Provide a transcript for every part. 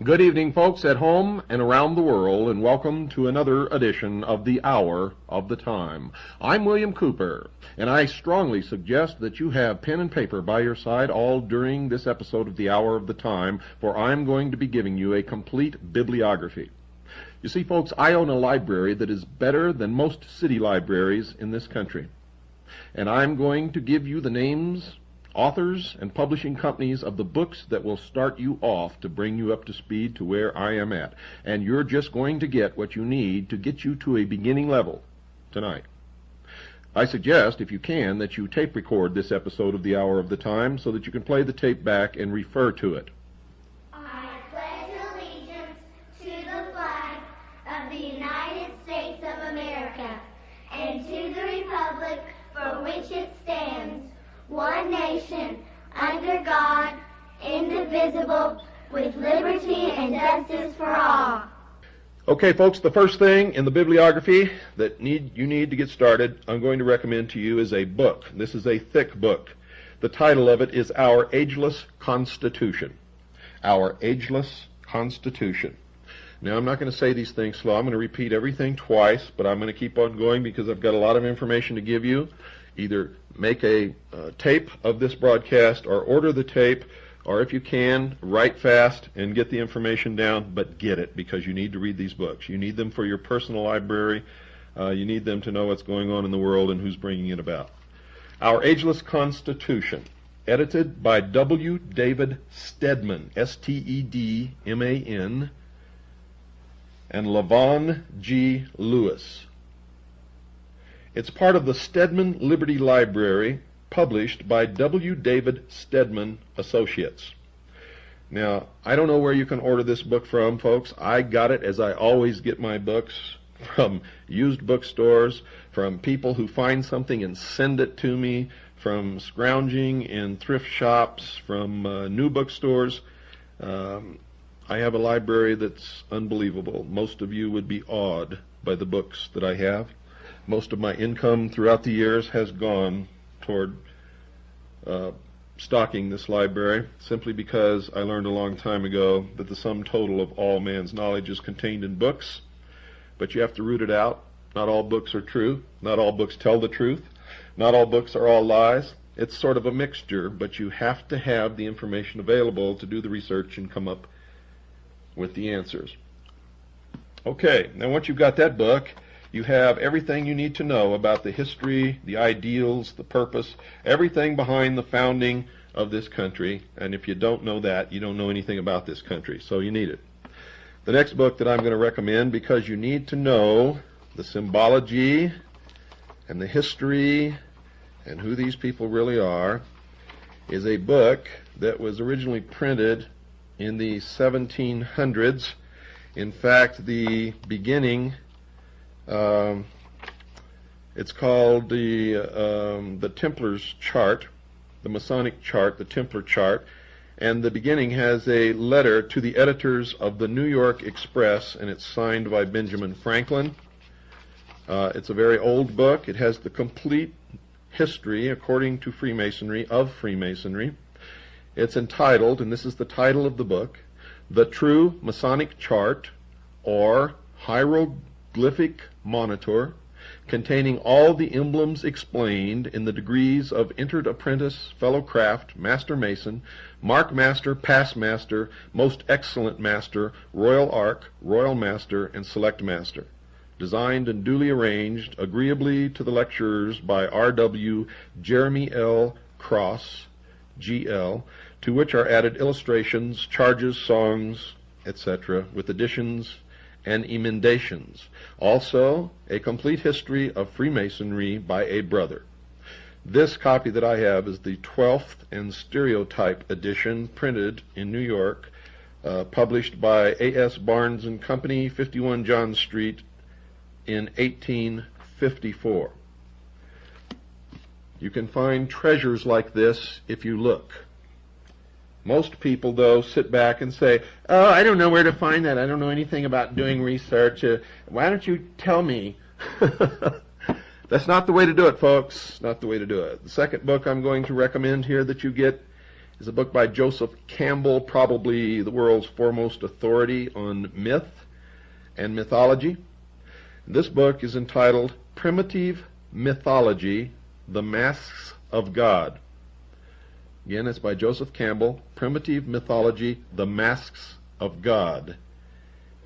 Good evening, folks at home and around the world, and welcome to another edition of the Hour of the Time. I'm William Cooper, and I strongly suggest that you have pen and paper by your side all during this episode of the Hour of the Time, for I'm going to be giving you a complete bibliography. You see, folks, I own a library that is better than most city libraries in this country, and I'm going to give you the names, authors, and publishing companies of the books that will start you off to bring you up to speed to where I am at. And you're just going to get what you need to get you to a beginning level tonight. I suggest, if you can, that you tape record this episode of the Hour of the Time so that you can play the tape back and refer to it. I pledge allegiance to the flag of the United States of America and to the republic for which it stands, one nation, under God, indivisible, with liberty and justice for all. Okay, folks, the first thing in the bibliography that you need to get started, I'm going to recommend to you is a book. This is a thick book. The title of it is Our Ageless Constitution. Our Ageless Constitution. Now, I'm not going to say these things slow. I'm going to repeat everything twice, but I'm going to keep on going because I've got a lot of information to give you. Either make a tape of this broadcast or order the tape, or if you can, write fast and get the information down, but get it because you need to read these books. You need them for your personal library. You need them to know what's going on in the world and who's bringing it about. Our Ageless Constitution, edited by W. David Stedman, S-T-E-D-M-A-N, and Lavon G. Lewis. It's part of the Stedman Liberty Library, published by W. David Stedman Associates. Now, I don't know where you can order this book from, folks. I got it, as I always get my books, from used bookstores, from people who find something and send it to me, from scrounging in thrift shops, from new bookstores. I have a library that's unbelievable. Most of you would be awed by the books that I have. Most of my income throughout the years has gone toward stocking this library, simply because I learned a long time ago that the sum total of all man's knowledge is contained in books, but you have to root it out. Not all books are true. Not all books tell the truth. Not all books are all lies. It's sort of a mixture, but you have to have the information available to do the research and come up with the answers. Okay, now once you've got that book, you have everything you need to know about the history, the ideals, the purpose, everything behind the founding of this country. And if you don't know that, you don't know anything about this country, so you need it. The next book that I'm going to recommend, because you need to know the symbology and the history and who these people really are, is a book that was originally printed in the 1700s. In fact, the beginning, it's called the Templar's Chart, the Masonic Chart, the Templar Chart, and the beginning has a letter to the editors of the New York Express, and it's signed by Benjamin Franklin. It's a very old book. It has the complete history, according to Freemasonry, of Freemasonry. It's entitled, and this is the title of the book, The True Masonic Chart, or Hieroglyphic Monitor, containing all the emblems explained in the degrees of entered apprentice, fellow craft, master mason, mark master, pass master, most excellent master, royal ark, royal master, and select master. Designed and duly arranged, agreeably to the lecturers by R.W. Jeremy L. Cross, GL, to which are added illustrations, charges, songs, etc., with additions and emendations. Also, a complete history of Freemasonry by a brother. This copy that I have is the 12th and stereotype edition, printed in New York, published by A.S. Barnes and Company, 51 John Street, in 1854. You can find treasures like this if you look. Most people, though, sit back and say, "Oh, I don't know where to find that. I don't know anything about doing research. Why don't you tell me?" That's not the way to do it, folks. Not the way to do it. The second book I'm going to recommend here that you get is a book by Joseph Campbell, probably the world's foremost authority on myth and mythology. This book is entitled Primitive Mythology, The Masks of God. Again, it's by Joseph Campbell, Primitive Mythology, The Masks of God.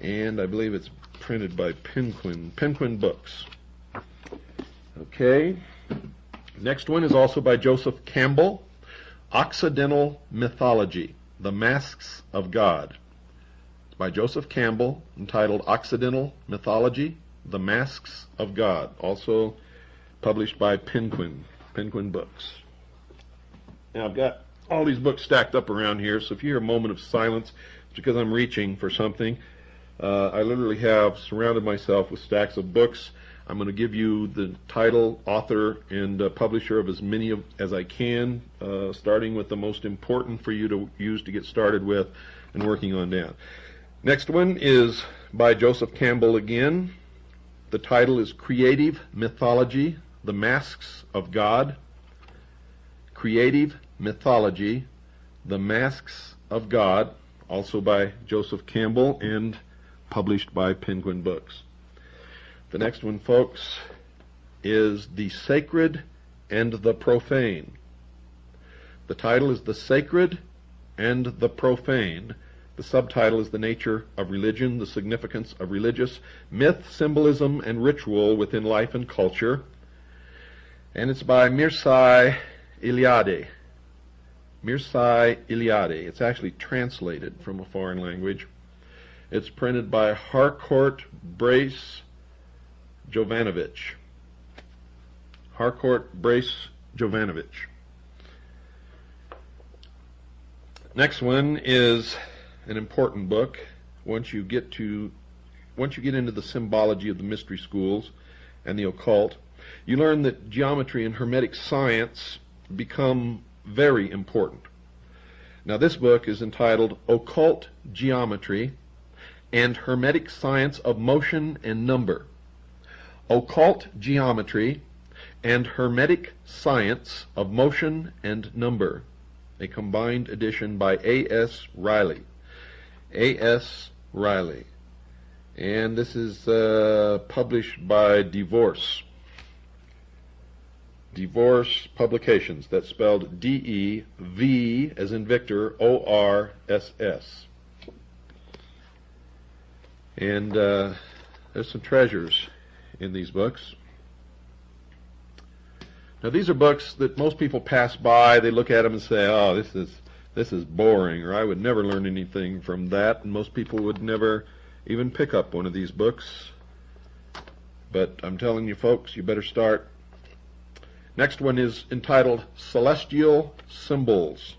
And I believe it's printed by Penguin Books. Okay. Next one is also by Joseph Campbell, Occidental Mythology, The Masks of God. It's by Joseph Campbell, entitled Occidental Mythology, The Masks of God, also published by Penguin Books. Now, I've got all these books stacked up around here, so if you hear a moment of silence, it's because I'm reaching for something. I literally have surrounded myself with stacks of books. I'm going to give you the title, author, and publisher of as many as I can, starting with the most important for you to use to get started with and working on down. Next one is by Joseph Campbell again. The title is Creative Mythology, The Masks of God. Creative Mythology, The Masks of God, also by Joseph Campbell and published by Penguin Books. The next one, folks, is The Sacred and the Profane. The title is The Sacred and the Profane. The subtitle is The Nature of Religion, the Significance of Religious Myth, Symbolism, and Ritual Within Life and Culture. And it's by Mircea Eliade. Mircea Eliade. It's actually translated from a foreign language. It's printed by Harcourt Brace Jovanovich. Harcourt Brace Jovanovich. Next one is an important book. Once you get into the symbology of the mystery schools and the occult, you learn that geometry and Hermetic science become very important. Now, this book is entitled Occult Geometry and Hermetic Science of Motion and Number. Occult Geometry and Hermetic Science of Motion and Number, a combined edition by A.S. Riley. A.S. Riley. And this is published by Divorce Publications. That's spelled D-E-V as in Victor, O-R-S-S. And there's some treasures in these books. Now, these are books that most people pass by. They look at them and say, "Oh, this is boring," or "I would never learn anything from that." And most people would never even pick up one of these books. But I'm telling you, folks, you better start. Next one is entitled Celestial Symbols.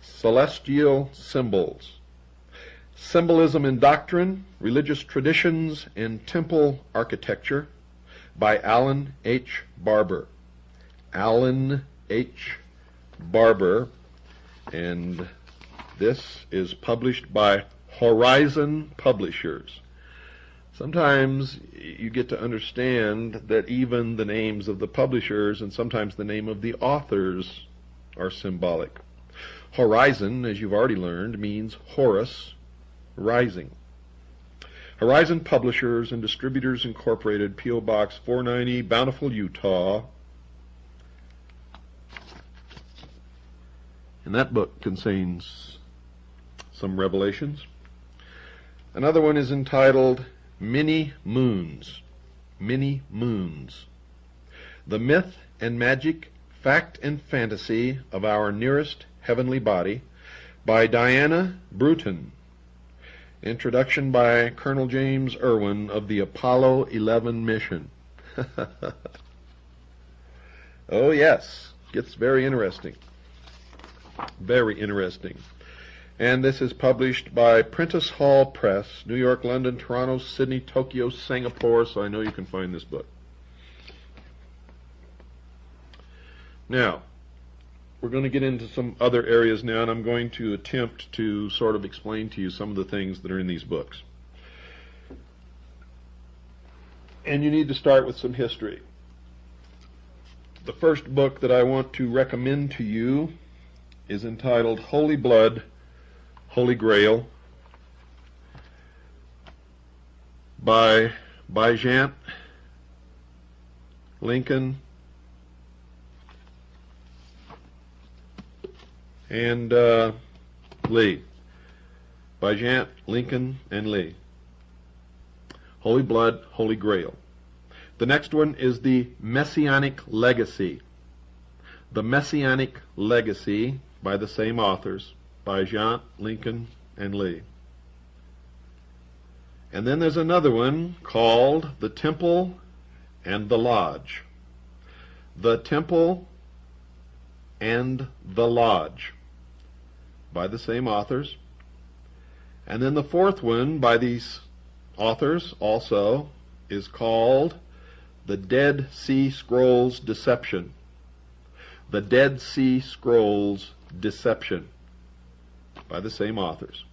Celestial Symbols. Symbolism in Doctrine, Religious Traditions, and Temple Architecture by Alan H. Barber. Alan H. Barber. And this is published by Horizon Publishers. Sometimes you get to understand that even the names of the publishers and sometimes the name of the authors are symbolic. Horizon, as you've already learned, means Horus rising. Horizon Publishers and Distributors Incorporated, P.O. Box 490, Bountiful, Utah. And that book contains some revelations. Another one is entitled Many Moons. Many Moons. The Myth and Magic Fact and Fantasy of Our Nearest Heavenly Body by Diana Bruton. Introduction by Colonel James Irwin of the Apollo 11 mission. Oh yes, gets very interesting. Very interesting. And this is published by Prentice Hall Press, New York, London, Toronto, Sydney, Tokyo, Singapore, so I know you can find this book. Now, we're going to get into some other areas now, and I'm going to attempt to sort of explain to you some of the things that are in these books. And you need to start with some history. The first book that I want to recommend to you is entitled Holy Blood, Holy Grail by Bijan, Lincoln, and Lee. Bijan, Lincoln, and Lee. Holy Blood, Holy Grail. The next one is the Messianic Legacy. The Messianic Legacy by the same authors, Bijan, Lincoln, and Lee. And then there's another one called The Temple and the Lodge. The Temple and the Lodge by the same authors. And then the fourth one by these authors also is called The Dead Sea Scrolls Deception. The Dead Sea Scrolls Deception by the same authors.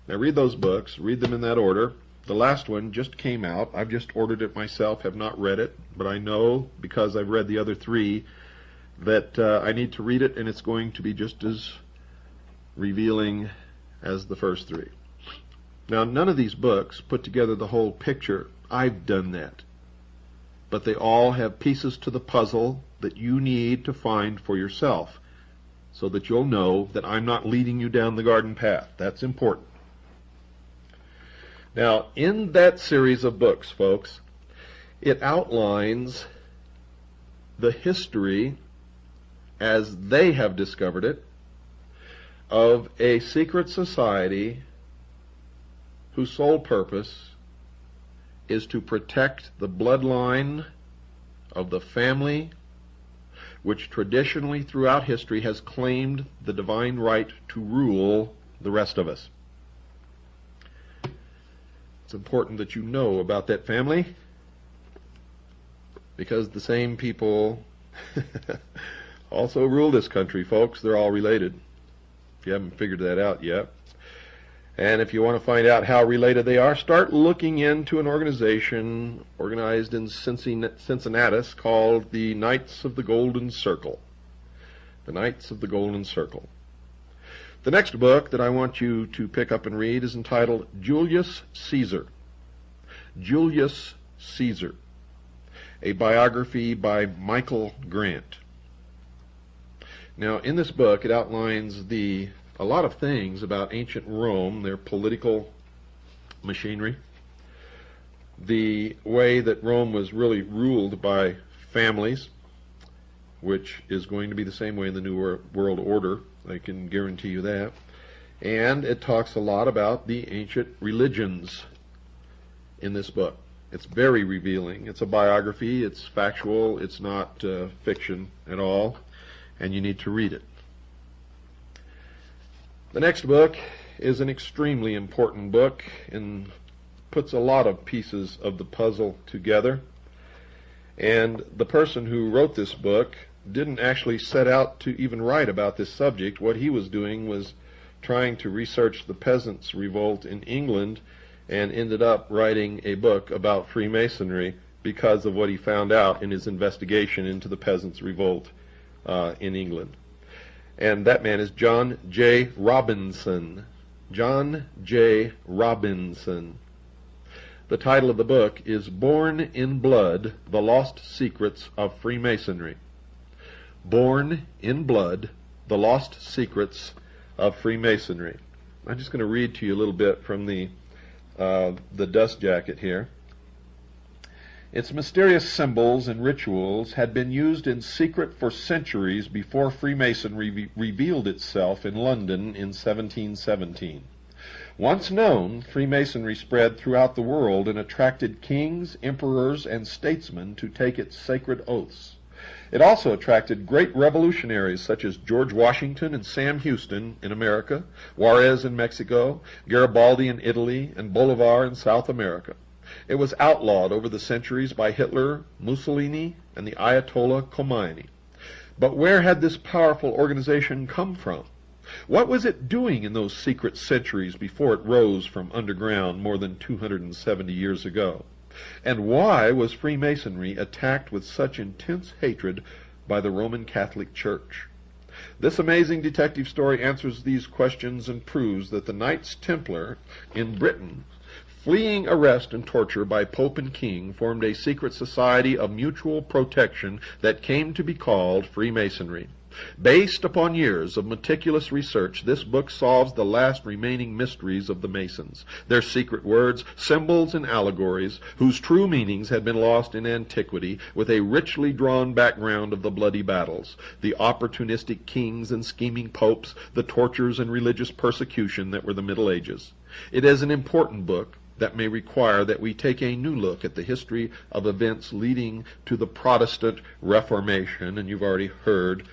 Now read those books, read them in that order. The last one just came out. I've just ordered it myself, have not read it, but I know because I've read the other three that I need to read it, and it's going to be just as revealing as the first three. Now, none of these books put together the whole picture. I've done that. But they all have pieces to the puzzle that you need to find for yourself so that you'll know that I'm not leading you down the garden path. That's important. Now, in that series of books, folks, it outlines the history as they have discovered it of a secret society whose sole purpose is to protect the bloodline of the family which traditionally throughout history has claimed the divine right to rule the rest of us. It's important that you know about that family because the same people also rule this country, folks. They're all related, if you haven't figured that out yet. And if you want to find out how related they are, start looking into an organization organized in Cincinnati called the Knights of the Golden Circle. The Knights of the Golden Circle. The next book that I want you to pick up and read is entitled Julius Caesar. Julius Caesar. A biography by Michael Grant. Now, in this book, it outlines a lot of things about ancient Rome, their political machinery, the way that Rome was really ruled by families, which is going to be the same way in the New World Order, I can guarantee you that. And it talks a lot about the ancient religions in this book. It's very revealing. It's a biography, it's factual, it's not fiction at all, and you need to read it. The next book is an extremely important book and puts a lot of pieces of the puzzle together. And the person who wrote this book didn't actually set out to even write about this subject. What he was doing was trying to research the peasants' revolt in England and ended up writing a book about Freemasonry because of what he found out in his investigation into the peasants' revolt in England. And that man is John J. Robinson. John J. Robinson. The title of the book is Born in Blood, The Lost Secrets of Freemasonry. Born in Blood, The Lost Secrets of Freemasonry. I'm just going to read to you a little bit from the dust jacket here. Its mysterious symbols and rituals had been used in secret for centuries before Freemasonry revealed itself in London in 1717. Once known, Freemasonry spread throughout the world and attracted kings, emperors, and statesmen to take its sacred oaths. It also attracted great revolutionaries such as George Washington and Sam Houston in America, Juarez in Mexico, Garibaldi in Italy, and Bolivar in South America. It was outlawed over the centuries by Hitler, Mussolini, and the Ayatollah Khomeini. But where had this powerful organization come from? What was it doing in those secret centuries before it rose from underground more than 270 years ago? And why was Freemasonry attacked with such intense hatred by the Roman Catholic Church? This amazing detective story answers these questions and proves that the Knights Templar in Britain, fleeing arrest and torture by Pope and King, formed a secret society of mutual protection that came to be called Freemasonry. Based upon years of meticulous research, this book solves the last remaining mysteries of the Masons, their secret words, symbols, and allegories, whose true meanings had been lost in antiquity, with a richly drawn background of the bloody battles, the opportunistic kings and scheming popes, the tortures and religious persecution that were the Middle Ages. It is an important book that may require that we take a new look at the history of events leading to the Protestant Reformation, and you've already heard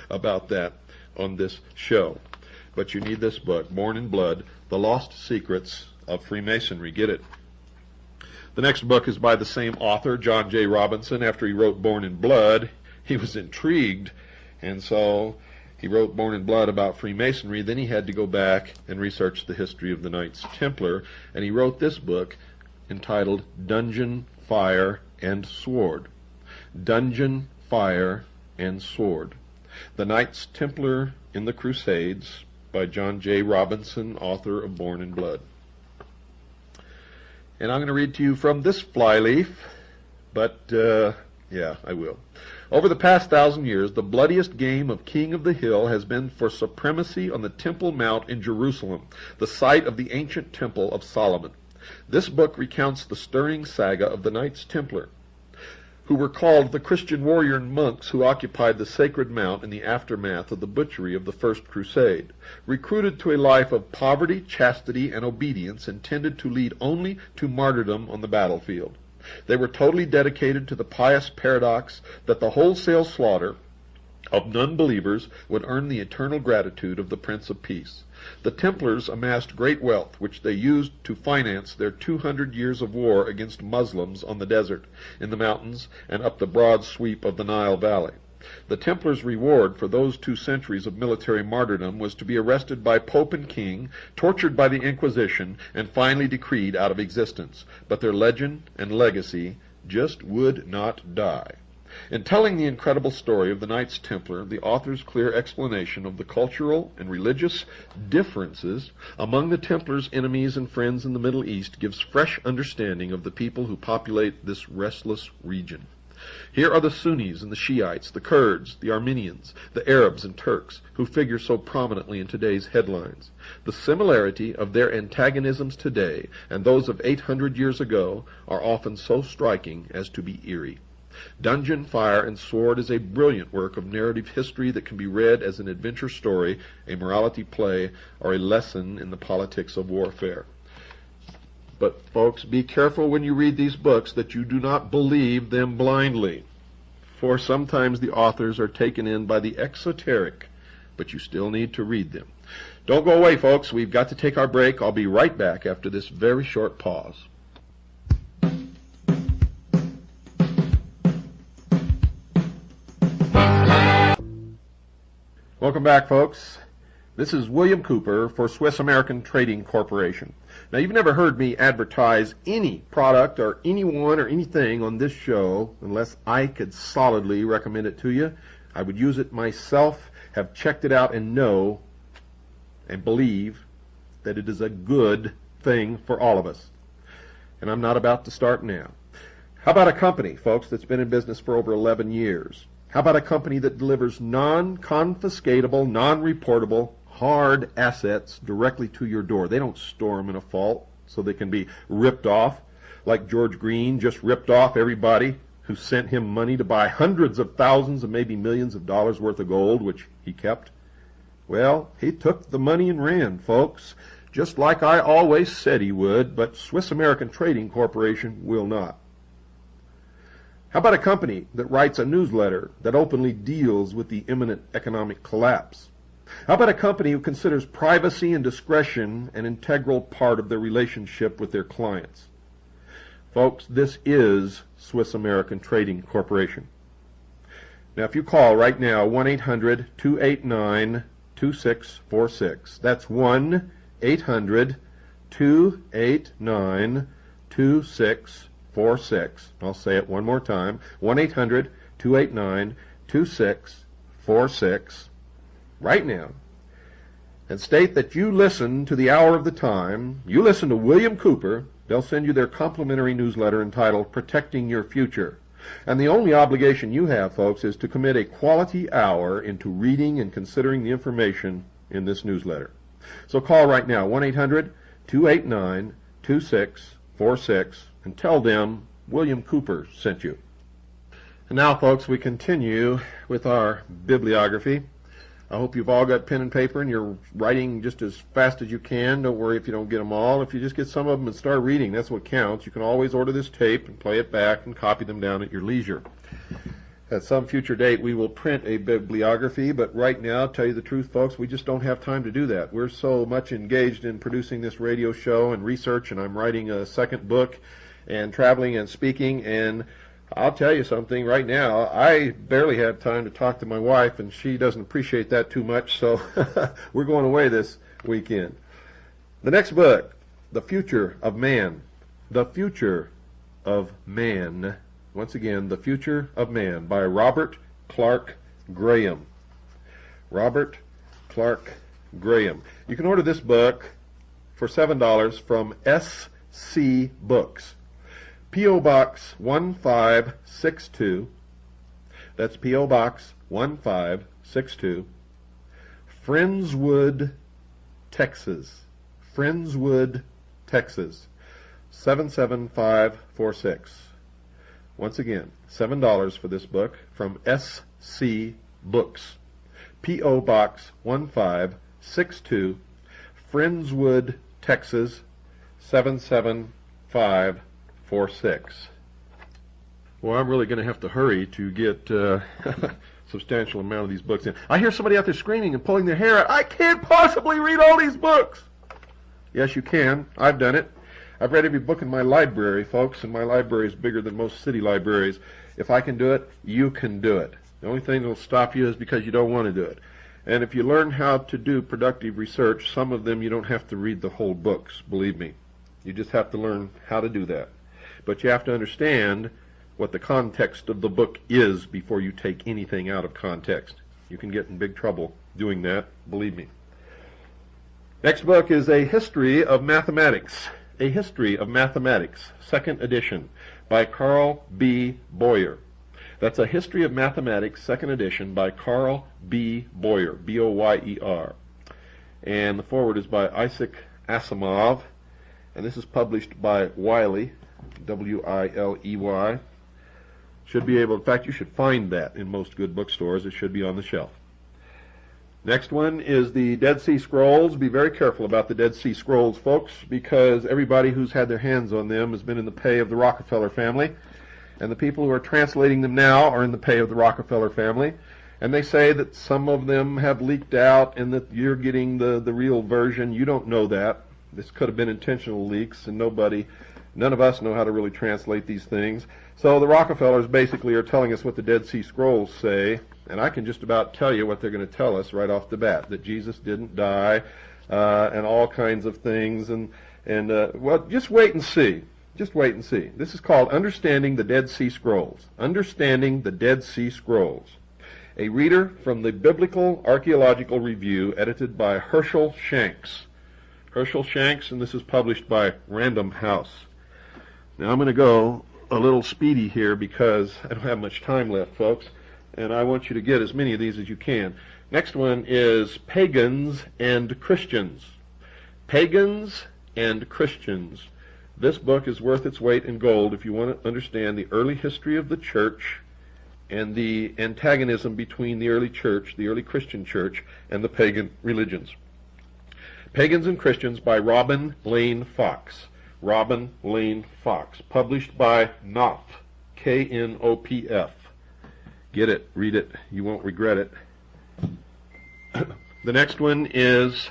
about that on this show. But you need this book, Born in Blood, The Lost Secrets of Freemasonry. Get it. The next book is by the same author, John J. Robinson. After he wrote Born in Blood, he was intrigued, and so he wrote Born in Blood about Freemasonry. Then he had to go back and research the history of the Knights Templar, and he wrote this book entitled Dungeon, Fire, and Sword. Dungeon, Fire, and Sword. The Knights Templar in the Crusades by John J. Robinson, author of Born in Blood. And I'm going to read to you from this flyleaf, but yeah, I will. Over the past 1,000 years, the bloodiest game of King of the Hill has been for supremacy on the Temple Mount in Jerusalem, the site of the ancient Temple of Solomon. This book recounts the stirring saga of the Knights Templar, who were called the Christian warrior monks who occupied the sacred mount in the aftermath of the butchery of the First Crusade, recruited to a life of poverty, chastity, and obedience intended to lead only to martyrdom on the battlefield. They were totally dedicated to the pious paradox that the wholesale slaughter of non-believers would earn the eternal gratitude of the Prince of Peace. The Templars amassed great wealth, which they used to finance their 200 years of war against Muslims on the desert, in the mountains, and up the broad sweep of the Nile Valley. The Templars' reward for those 2 centuries of military martyrdom was to be arrested by Pope and King, tortured by the Inquisition, and finally decreed out of existence. But their legend and legacy just would not die. In telling the incredible story of the Knights Templar, the author's clear explanation of the cultural and religious differences among the Templars' enemies and friends in the Middle East gives fresh understanding of the people who populate this restless region. Here are the Sunnis and the Shiites, the Kurds, the Armenians, the Arabs and Turks, who figure so prominently in today's headlines. The similarity of their antagonisms today and those of 800 years ago are often so striking as to be eerie. Dungeon, Fire, and Sword is a brilliant work of narrative history that can be read as an adventure story, a morality play, or a lesson in the politics of warfare. But, folks, be careful when you read these books that you do not believe them blindly, for sometimes the authors are taken in by the exoteric, but you still need to read them. Don't go away, folks. We've got to take our break. I'll be right back after this very short pause. Welcome back, folks. This is William Cooper for Swiss American Trading Corporation. Now, you've never heard me advertise any product or anyone or anything on this show unless I could solidly recommend it to you. I would use it myself, have checked it out, and know and believe that it is a good thing for all of us. And I'm not about to start now. How about a company, folks, that's been in business for over 11 years? How about a company that delivers non-confiscatable, non-reportable, hard assets directly to your door? They don't store them in a vault so they can be ripped off. like George Green just ripped off everybody who sent him money to buy hundreds of thousands and maybe millions of dollars worth of gold, which he kept? Well, he took the money and ran, folks, just like I always said he would, but Swiss American Trading Corporation will not. How about a company that writes a newsletter that openly deals with the imminent economic collapse? How about a company who considers privacy and discretion an integral part of their relationship with their clients? Folks, this is Swiss American Trading Corporation. Now, if you call right now, 1-800-289-2646. That's 1-800-289-2646. I'll say it one more time. 1-800-289-2646. Right now, and state that you listen to the Hour of the Time, you listen to William Cooper. They'll send you their complimentary newsletter entitled Protecting Your Future. And the only obligation you have, folks, is to commit a quality hour into reading and considering the information in this newsletter. So call right now, 1-800-289-2646, and tell them William Cooper sent you. And now, folks, we continue with our bibliography. I hope you've all got pen and paper and you're writing just as fast as you can. Don't worry if you don't get them all. If you just get some of them and start reading, that's what counts. You can always order this tape and play it back and copy them down at your leisure. At some future date, we will print a bibliography, but right now, tell you the truth, folks, we just don't have time to do that. We're so much engaged in producing this radio show and research, and I'm writing a second book and traveling and speaking, and I'll tell you something right now. I barely have time to talk to my wife, and she doesn't appreciate that too much, so we're going away this weekend. The next book, The Future of Man. The Future of Man. Once again, The Future of Man by Robert Clark Graham. Robert Clark Graham. You can order this book for $7 from SC Books. P.O. Box 1562. That's P.O. Box 1562. Friendswood, Texas. Friendswood, Texas. 77546. Once again, $7 for this book from SC Books. P.O. Box 1562. Friendswood, Texas. 77546. Well, I'm really going to have to hurry to get a substantial amount of these books in. I hear somebody out there screaming and pulling their hair out. I can't possibly read all these books. Yes, you can. I've done it. I've read every book in my library, folks, and my library is bigger than most city libraries. If I can do it, you can do it. The only thing that will stop you is because you don't want to do it. And if you learn how to do productive research, some of them you don't have to read the whole books, believe me. You just have to learn how to do that. But you have to understand what the context of the book is before you take anything out of context. You can get in big trouble doing that, believe me. Next book is A History of Mathematics. A History of Mathematics, 2nd edition, by Carl B. Boyer. That's A History of Mathematics, 2nd edition, by Carl B. Boyer, B-O-Y-E-R. And the foreword is by Isaac Asimov, and this is published by Wiley, W-I-L-E-Y. Should be able, in fact, you should find that in most good bookstores. It should be on the shelf. Next one is the Dead Sea Scrolls. Be very careful about the Dead Sea Scrolls, folks, because everybody who's had their hands on them has been in the pay of the Rockefeller family, and the people who are translating them now are in the pay of the Rockefeller family. And they say that some of them have leaked out and that you're getting the real version. You don't know that. This could have been intentional leaks, and none of us know how to really translate these things. So the Rockefellers basically are telling us what the Dead Sea Scrolls say, and I can just about tell you what they're going to tell us right off the bat, that Jesus didn't die, and all kinds of things, and well, just wait and see. Just wait and see. This is called Understanding the Dead Sea Scrolls. Understanding the Dead Sea Scrolls. A reader from the Biblical Archaeological Review, edited by Herschel Shanks. Herschel Shanks, and this is published by Random House. Now I'm going to go a little speedy here because I don't have much time left, folks, and I want you to get as many of these as you can. Next one is Pagans and Christians. Pagans and Christians. This book is worth its weight in gold if you want to understand the early history of the church and the antagonism between the early church, the early Christian church, and the pagan religions. Pagans and Christians by Robin Lane Fox. Robin Lane Fox, published by Knopf, K-N-O-P-F. Get it, read it, you won't regret it. The next one is,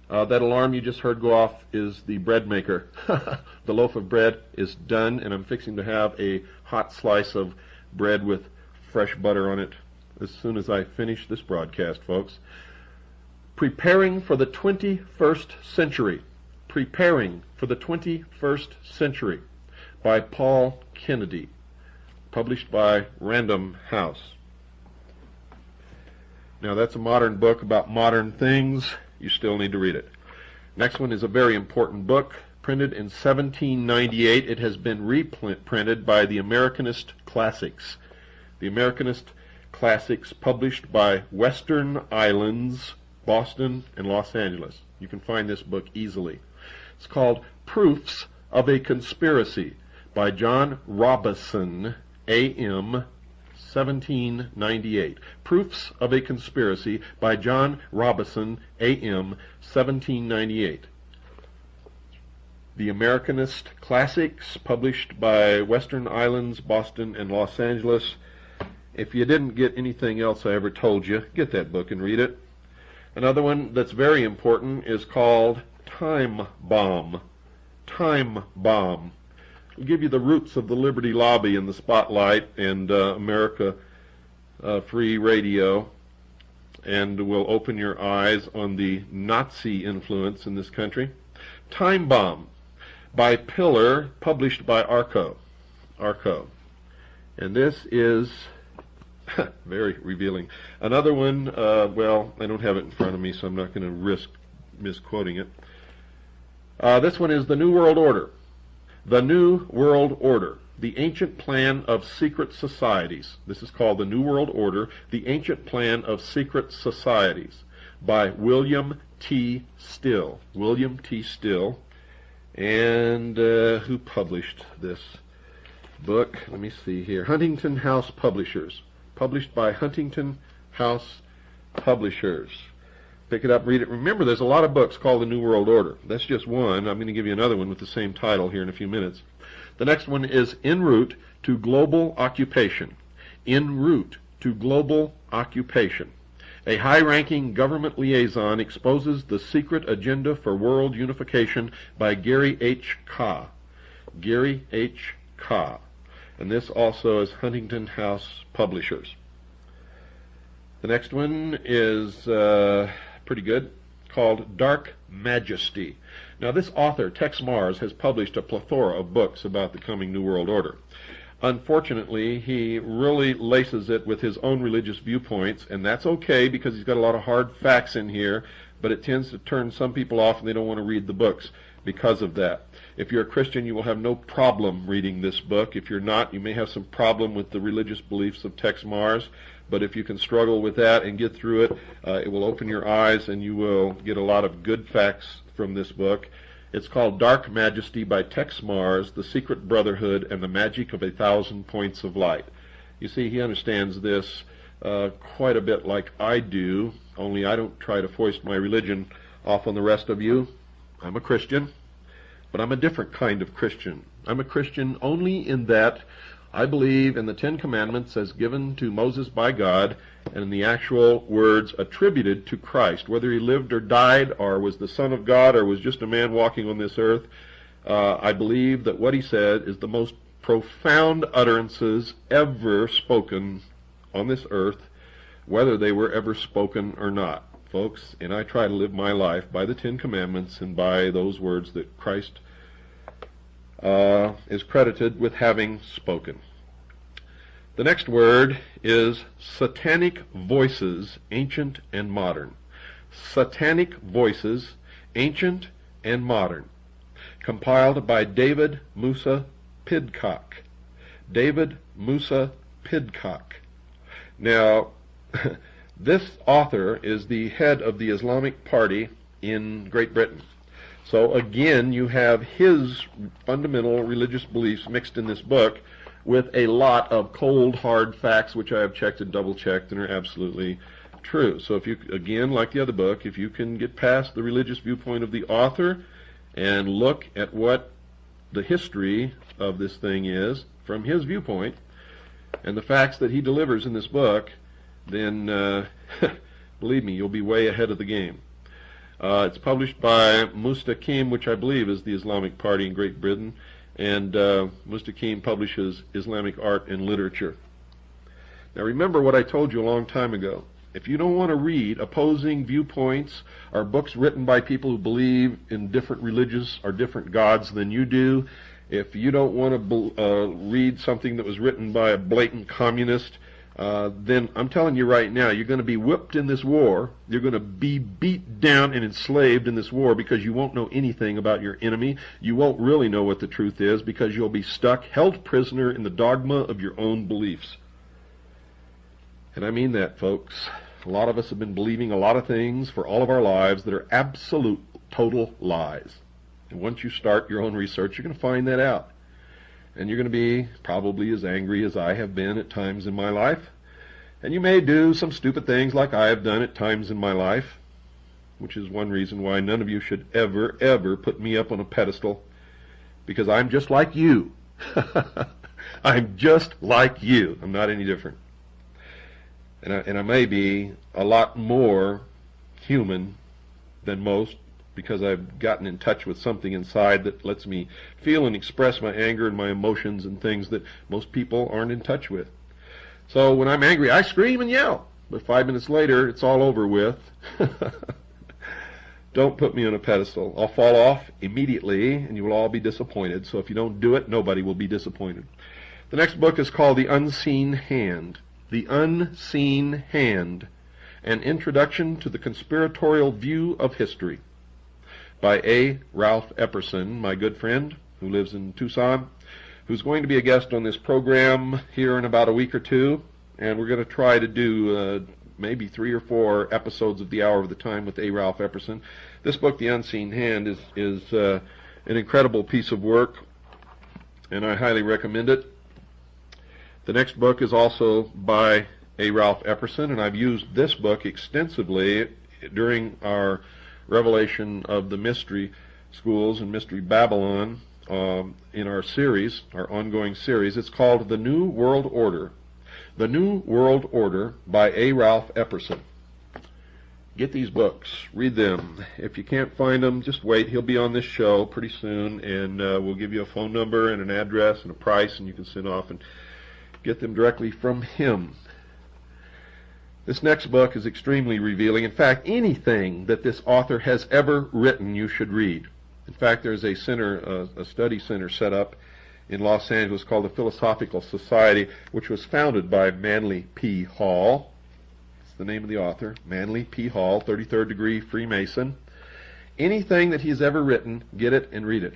that alarm you just heard go off is the bread maker. The loaf of bread is done, and I'm fixing to have a hot slice of bread with fresh butter on it as soon as I finish this broadcast, folks. Preparing for the 21st Century. Preparing for the 21st Century by Paul Kennedy, published by Random House. Now that's a modern book about modern things. You still need to read it. Next one is a very important book, printed in 1798. It has been reprinted by the Americanist Classics. The Americanist Classics, published by Western Islands, Boston, and Los Angeles. You can find this book easily. It's called Proofs of a Conspiracy by John Robison, A.M., 1798. Proofs of a Conspiracy by John Robison, A.M., 1798. The Americanist Classics, published by Western Islands, Boston, and Los Angeles. If you didn't get anything else I ever told you, get that book and read it. Another one that's very important is called Time Bomb. Time Bomb. We'll give you the roots of the Liberty Lobby in the spotlight and America Free Radio, and will open your eyes on the Nazi influence in this country. Time Bomb by Pillar, published by Arco. And this is very revealing. Another one, well, I don't have it in front of me, so I'm not going to risk misquoting it. This one is The New World Order. The New World Order, the Ancient Plan of Secret Societies. This is called The New World Order, the Ancient Plan of Secret Societies, by William T. Still. William T. Still. And who published this book? Let me see here. Huntington House Publishers. Published by Huntington House Publishers. Pick it up, read it. Remember, there's a lot of books called The New World Order. That's just one. I'm going to give you another one with the same title here in a few minutes. The next one is En Route to Global Occupation. En Route to Global Occupation. A high-ranking government liaison exposes the secret agenda for world unification by Gary H. Kah. Gary H. Kah. And this also is Huntington House Publishers. The next one is pretty good, called Dark Majesty. Now this author, Tex Mars, has published a plethora of books about the coming New World Order. Unfortunately, he really laces it with his own religious viewpoints, and that's okay because he's got a lot of hard facts in here, but it tends to turn some people off and they don't want to read the books because of that. If you're a Christian, you will have no problem reading this book. If you're not, you may have some problem with the religious beliefs of Tex Mars, but if you can struggle with that and get through it, it will open your eyes and you will get a lot of good facts from this book. It's called Dark Majesty by Tex Mars, The Secret Brotherhood and the Magic of 1,000 Points of Light. You see, he understands this quite a bit like I do, only I don't try to foist my religion off on the rest of you. I'm a Christian, but I'm a different kind of Christian. I'm a Christian only in that I believe in the Ten Commandments as given to Moses by God and in the actual words attributed to Christ. Whether he lived or died or was the Son of God or was just a man walking on this earth, I believe that what he said is the most profound utterances ever spoken on this earth, whether they were ever spoken or not, folks. And I try to live my life by the Ten Commandments and by those words that Christ is credited with having spoken. The next word is Satanic Voices, Ancient and Modern. Satanic Voices, Ancient and Modern. Compiled by David Musa Pidcock. David Musa Pidcock. Now, this author is the head of the Islamic Party in Great Britain. So again, you have his fundamental religious beliefs mixed in this book with a lot of cold, hard facts, which I have checked and double-checked and are absolutely true. So if you, again, like the other book, if you can get past the religious viewpoint of the author and look at what the history of this thing is from his viewpoint and the facts that he delivers in this book, then believe me, you'll be way ahead of the game. It's published by Mustaqim, which I believe is the Islamic Party in Great Britain, and Mustaqim publishes Islamic art and literature. Now remember what I told you a long time ago. If you don't want to read opposing viewpoints or books written by people who believe in different religions or different gods than you do, if you don't want to read something that was written by a blatant communist, then I'm telling you right now, you're going to be whipped in this war. You're going to be beat down and enslaved in this war because you won't know anything about your enemy. You won't really know what the truth is because you'll be stuck, held prisoner in the dogma of your own beliefs. And I mean that, folks. A lot of us have been believing a lot of things for all of our lives that are absolute, total lies. And once you start your own research, you're going to find that out. And you're going to be probably as angry as I have been at times in my life. And you may do some stupid things like I have done at times in my life, which is one reason why none of you should ever, ever put me up on a pedestal, because I'm just like you. I'm just like you. I'm not any different. And I may be a lot more human than most, because I've gotten in touch with something inside that lets me feel and express my anger and my emotions and things that most people aren't in touch with. So when I'm angry, I scream and yell. But 5 minutes later, it's all over with. Don't put me on a pedestal. I'll fall off immediately, and you will all be disappointed. So if you don't do it, nobody will be disappointed. The next book is called The Unseen Hand. The Unseen Hand, An Introduction to the Conspiratorial View of History, by A. Ralph Epperson, my good friend who lives in Tucson, who's going to be a guest on this program here in about a week or two, and we're going to try to do maybe 3 or 4 episodes of The Hour of the Time with A. Ralph Epperson. This book, The Unseen Hand, is an incredible piece of work, and I highly recommend it. The next book is also by A. Ralph Epperson, and I've used this book extensively during our revelation of the mystery schools and Mystery Babylon in our series, our ongoing series. It's called The New World Order. The New World Order by A. Ralph Epperson. Get these books. Read them. If you can't find them, just wait. He'll be on this show pretty soon, and we'll give you a phone number and an address and a price, and you can send off and get them directly from him. This next book is extremely revealing. In fact, anything that this author has ever written, you should read. In fact, there's a center, a study center set up in Los Angeles called the Philosophical Society, which was founded by Manly P. Hall. It's the name of the author, Manly P. Hall, 33rd degree Freemason. Anything that he's ever written, get it and read it.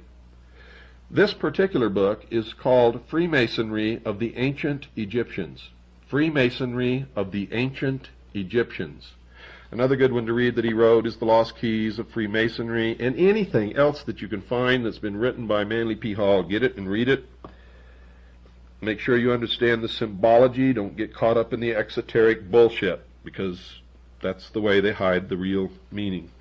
This particular book is called Freemasonry of the Ancient Egyptians. Freemasonry of the Ancient Egyptians. Another good one to read that he wrote is The Lost Keys of Freemasonry, and anything else that you can find that's been written by Manly P. Hall, get it and read it. Make sure you understand the symbology. Don't get caught up in the exoteric bullshit, because that's the way they hide the real meaning.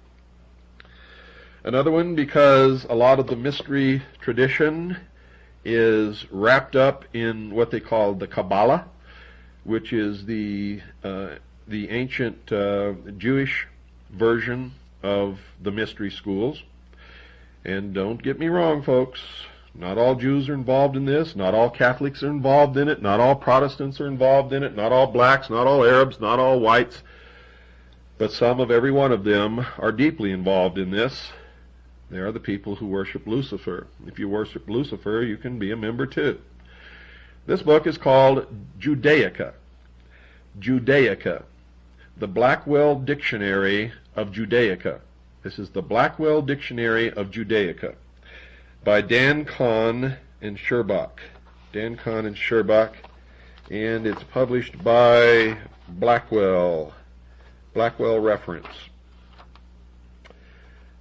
Another one, because a lot of the mystery tradition is wrapped up in what they call the Kabbalah, which is the ancient Jewish version of the mystery schools. And don't get me wrong, folks. Not all Jews are involved in this. Not all Catholics are involved in it. Not all Protestants are involved in it. Not all blacks, not all Arabs, not all whites. But some of every one of them are deeply involved in this. They are the people who worship Lucifer. If you worship Lucifer, you can be a member too. This book is called Judaica. Judaica. The Blackwell Dictionary of Judaica. This is the Blackwell Dictionary of Judaica by Dan Kahn and Sherbach. Dan Kahn and Sherbach. And it's published by Blackwell. Blackwell Reference.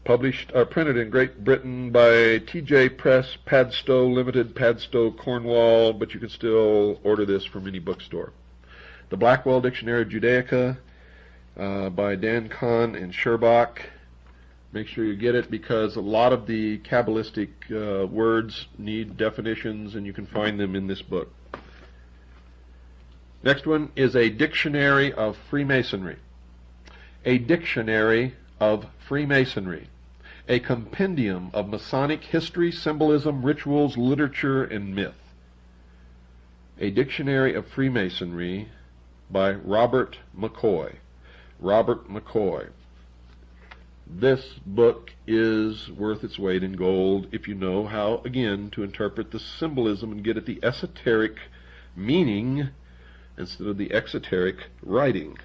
Printed in Great Britain by T.J. Press, Padstow Limited, Padstow, Cornwall, but you can still order this from any bookstore. The Blackwell Dictionary of Judaica by Dan Kahn and Sherbach. Make sure you get it because a lot of the Kabbalistic words need definitions, and you can find them in this book. Next one is a Dictionary of Freemasonry. A Dictionary of Freemasonry. A compendium of Masonic history, symbolism, rituals, literature, and myth. A Dictionary of Freemasonry by Robert McCoy. Robert McCoy. This book is worth its weight in gold if you know how, again, to interpret the symbolism and get at the esoteric meaning instead of the exoteric writing.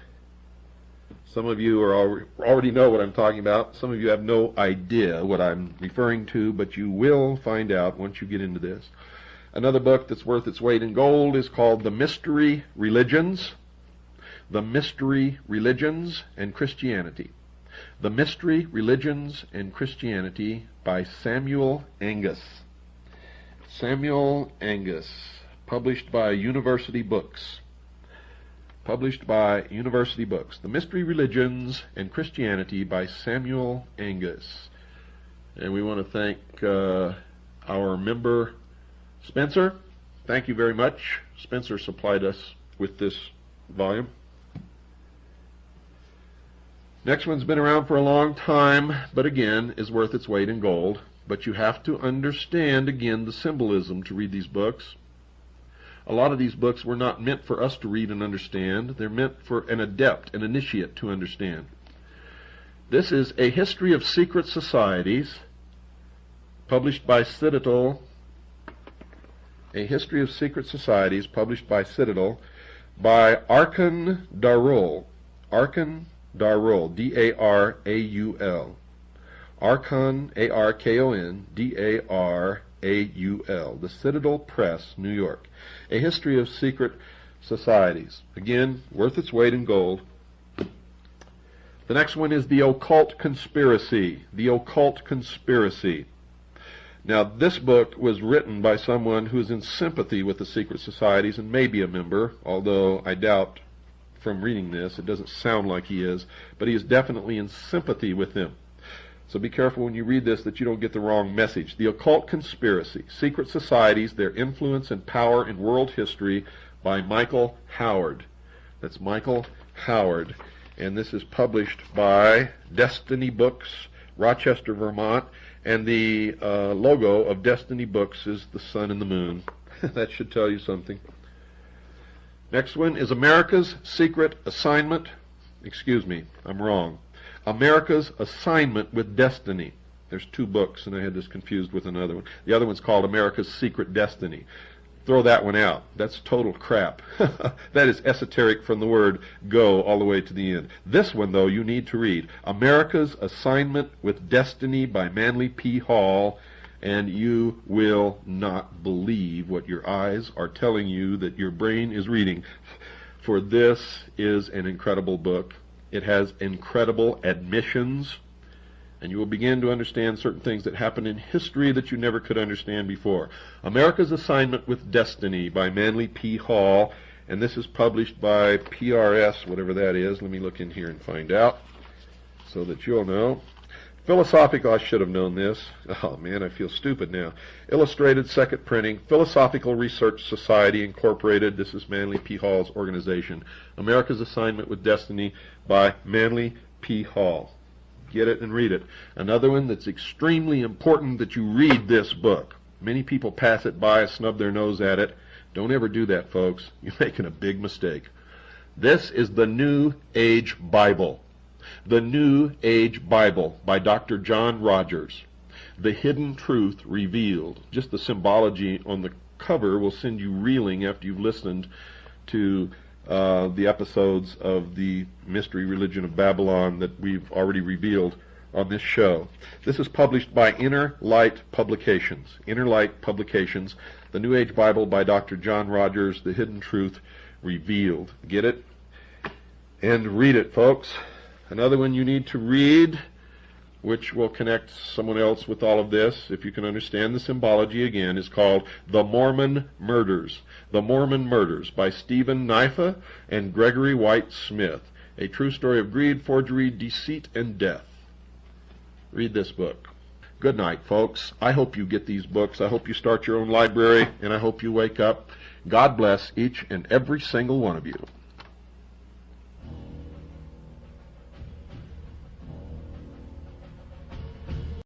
Some of you already know what I'm talking about. Some of you have no idea what I'm referring to, but you will find out once you get into this. Another book that's worth its weight in gold is called The Mystery Religions. The Mystery Religions and Christianity. The Mystery Religions and Christianity by Samuel Angus. Samuel Angus, published by University Books. Published by University Books. The Mystery Religions and Christianity by Samuel Angus. And we want to thank our member, Spencer. Thank you very much. Spencer supplied us with this volume. Next one's been around for a long time, but again is worth its weight in gold. But you have to understand, again, the symbolism to read these books. A lot of these books were not meant for us to read and understand. They're meant for an adept, an initiate to understand. This is A History of Secret Societies, published by Citadel. A History of Secret Societies, published by Citadel, by Arkon Darul. Arkon Darul, D-A-R-A-U-L. Arkon, A-R-K-O-N, D-A-R-A-U-L. The Citadel Press, New York. A History of Secret Societies. Again, worth its weight in gold. The next one is The Occult Conspiracy. The Occult Conspiracy. Now, this book was written by someone who's in sympathy with the secret societies and may be a member, although I doubt from reading this, it doesn't sound like he is, but he is definitely in sympathy with them. So be careful when you read this that you don't get the wrong message. The Occult Conspiracy, Secret Societies, Their Influence and Power in World History by Michael Howard. That's Michael Howard. And this is published by Destiny Books, Rochester, Vermont. And the logo of Destiny Books is the sun and the moon. That should tell you something. Next one is America's Secret Assignment. Excuse me, I'm wrong. America's Assignment with Destiny. There's two books, and I had this confused with another one. The other one's called America's Secret Destiny. Throw that one out. That's total crap. That is esoteric from the word go all the way to the end. This one, though, you need to read. America's Assignment with Destiny by Manly P. Hall, and you will not believe what your eyes are telling you that your brain is reading. For this is an incredible book. It has incredible admissions, and you will begin to understand certain things that happen in history that you never could understand before. America's Assignment with Destiny by Manly P. Hall, and this is published by PRS, whatever that is. Let me look in here and find out so that you'll know. Philosophical, I should have known this. Oh man, I feel stupid now. Illustrated, second printing, Philosophical Research Society Incorporated. This is Manly P. Hall's organization. America's Assignment with Destiny by Manly P. Hall. Get it and read it. Another one that's extremely important that you read this book. Many people pass it by, snub their nose at it. Don't ever do that, folks. You're making a big mistake. This is the New Age Bible. The New Age Bible by Dr. John Rogers. The Hidden Truth Revealed. Just the symbology on the cover will send you reeling after you've listened to the episodes of the Mystery Religion of Babylon that we've already revealed on this show. This is published by Inner Light Publications. Inner Light Publications. The New Age Bible by Dr. John Rogers. The Hidden Truth Revealed. Get it? And read it, folks. Another one you need to read, which will connect someone else with all of this, if you can understand the symbology again, is called The Mormon Murders. The Mormon Murders by Stephen Nyfa and Gregory White Smith. A true story of greed, forgery, deceit, and death. Read this book. Good night, folks. I hope you get these books. I hope you start your own library, and I hope you wake up. God bless each and every single one of you.